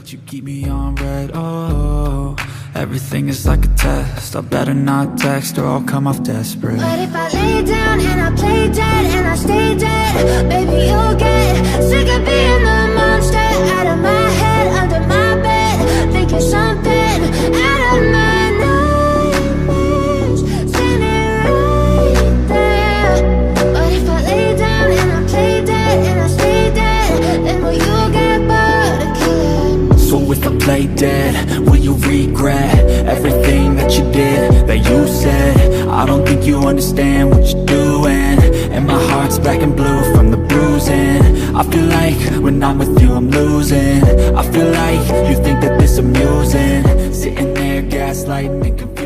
but you keep me on red. Oh, everything is like a test. I better not text or I'll come off desperate. But if I lay down and I play dead and I stay dead, baby, you'll get sick of being the monster out of my head, under my bed, thinking something out of my nightmares, standing right there. But if I lay down and I play dead and I stay dead, then will you get bored of killing? So if I play dead, will you regret everything that you did, that you said? I don't think you understand what you're doing, and my heart's black and blue from the bruising. I feel like when I'm with you I'm losing. I feel like you think that this amusing, sitting there gaslighting and confused.